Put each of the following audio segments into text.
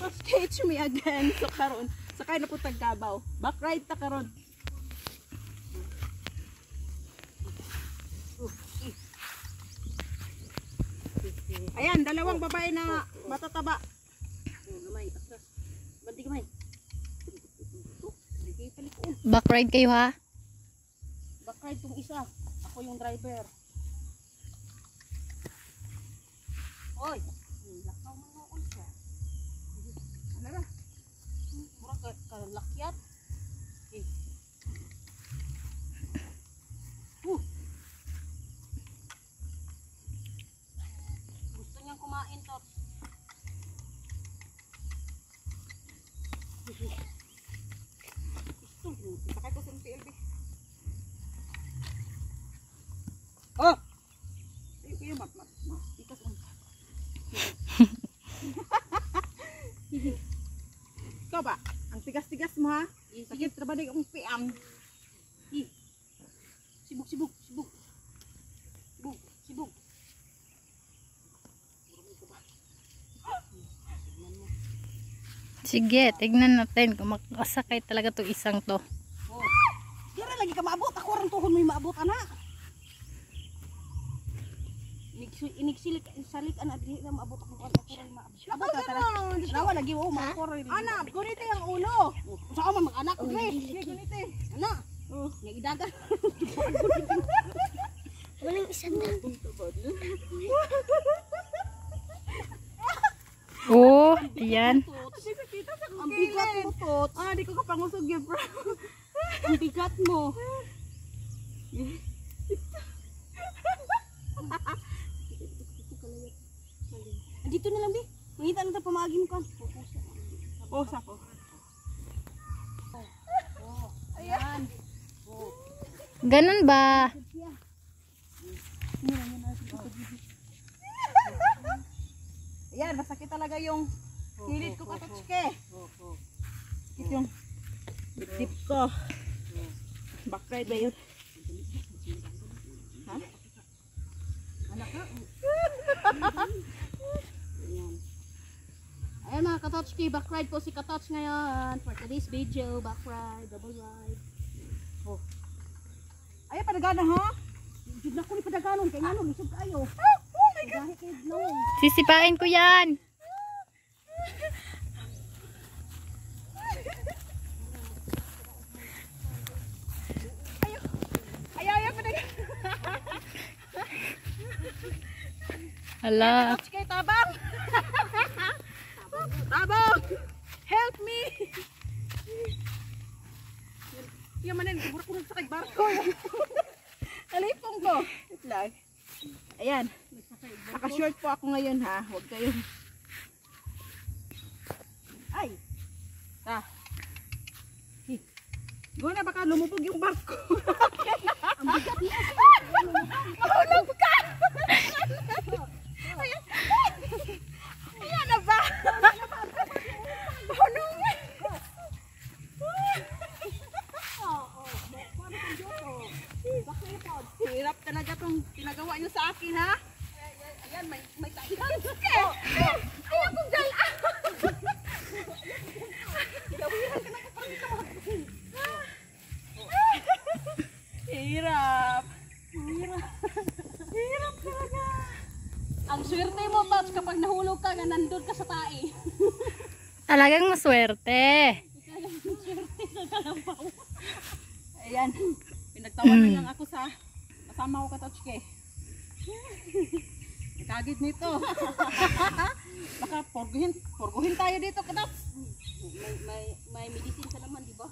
Catch me again. So karon, sakay na po Tagkabaw. Back ride ta karon. Ayan, dalawang babae na matataba. Gamay, atras. Bandi gamay. Back ride kayo ha? Back ride tong isa. Ako yung driver. Oy, lakaw mo noon siya. Ano ra? Mura ka lakyat. Eh. Gusto niyang kumain to. Sakay ko sa PLB. Oh! Iyo mat. Ikas on. Ikaw ba? Ang tigas-tigas mo ha? Sakit trabaho ng piang. Sibuk. Sige, tignan natin kung makasakay talaga to isang to. Oh. Dira lagi ka maabot. Ako rin tuhon mo yung maabot, anak. Iniksilik anak di na maabot ako rin maabot. Abot ka talaga. Nawa lagi mo maako rin. Anak, gunite ang ulo. Saan man mag-anak ko rin. Gunite. Anak. Nga idagan. Walang isang na. Oh, ayan. Ang bigat mo, Tot. Di ko kapangusog yun, bro. Ang bigat mo. Dito na lang, Bi. Mangita lang ito pamagi mo kan. Oh, sako. Ayan. Ganun ba? Ayan, masakit talaga yung kilid ko katotske. Sakit yung tip ko. Back ride ba yun? Ha? Anak ka? Ayan. Ayan mga katotske, back ride po si Katots ngayon. For today's video, back ride, double ride. Oh. Ayan, padagana ha? Jud na ko ni padaganon, kaya nga no, lisod kayo. Oh my God! Sisipain ko yan. Ayaw, padaganon. Hala. Kay tabang. Tabang. Help me. Yung manin, siguro ko sa barko. Alipong ko. Wait lang. Ayan. Naka-short po ako ngayon ha. Huwag kayong. Ay. Gawin na baka lumubog yung barko. Ang bigat niya. Mahulog ka. Ayan. Ayan na ba? Mahulog. Hirap talaga itong pinagawa nyo sa akin ha. Ayan, may tahilan. Ayaw kong galaan. Gawiran ka na kapag ito. Hirap. Hirap talaga. Ang swerte mo, Tots, kapag nahulog ka, nandun ka sa tae. Talagang maswerte. Swerte sa kalabaw. Ayan. Pinagtawanan lang ako sa kasama ko Katotske. Kagid nito. Baka porguhin tayo dito, Katots. May medicine ka naman, di ba?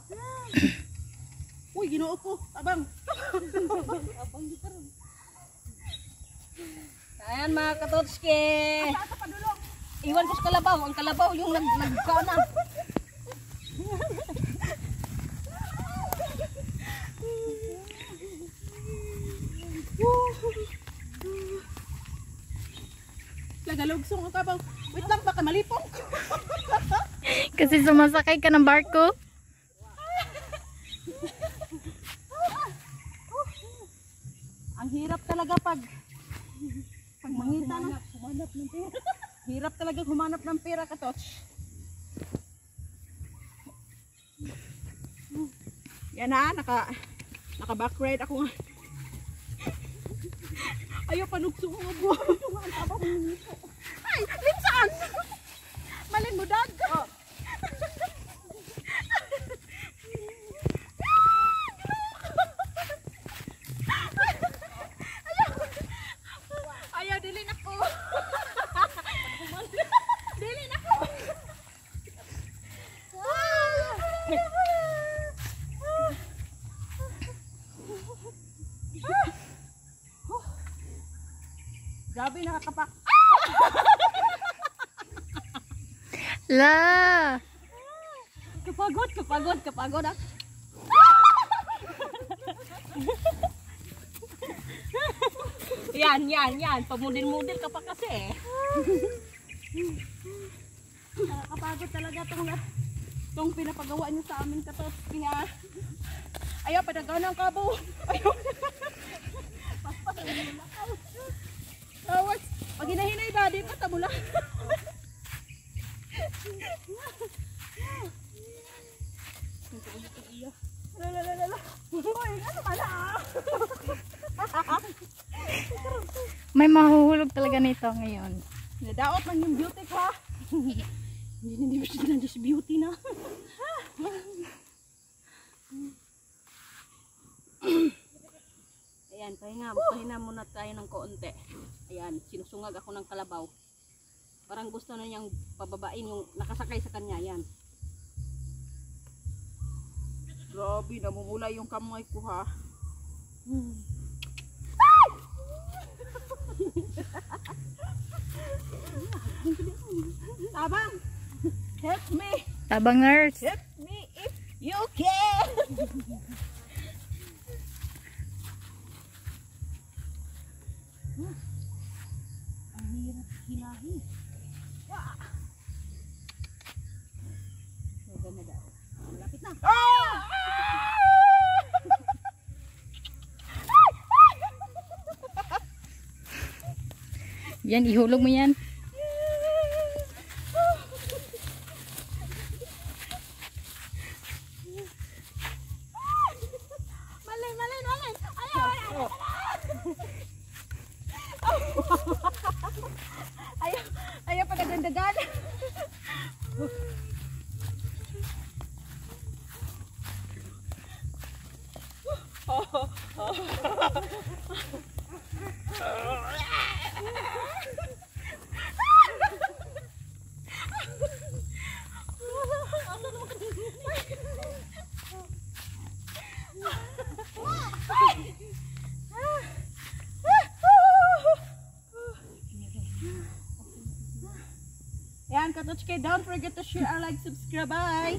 Uy, ginoo ko. Abang. Abang dito rin. Ayan mga Katotske. Iwan ko sa kalabaw. Ang kalabaw yung nagkauna. Lagalugsong ang kabaw. Wait lang, baka malipong. Kasi sumasakay ka ng barko. Ang hirap talaga pag mangita na. Humanap ng pera. Hirap talaga humanap ng pera, Katots. Yan na, naka back ride ako nga. Ayaw panugso ko nga buwan. Ay, minsan! Malin mo, Dad. Oh. Ayaw, dilin ako. Dilin ako. Grabe, nakakapak. La! Kapagod ah. Yan. Pamudil-mudil ka pa kasi eh. Nakakapagod talaga tong pinapagawa niyo sa amin katos. Kaya, ayaw, padagan ng kabo. Ayaw. Awas. Pag hinahinay daddy, patabula. Hoy, ano ka na? May mahuhulog talaga nito ngayon. Nadaot man yung beauty ko ha. Hindi na just beauty na. Ayan, pahinga muna tayo ng kaunti. Ayan, sinusungag ako ng kalabaw. Parang gusto na niyang pababain yung nakasakay sa kanya. Ayan. Grabe, namumula yung kamay ko ha. Tabang! Help me! Tabangers! Help me if you can! Ang hirap hilahin. Maganda daw. Malapit na. Yan, ihulog mo yan. Malay. Ayaw. Ayaw pa dagan-dagan. Yan, Katochke, don't forget to share, like, subscribe, bye!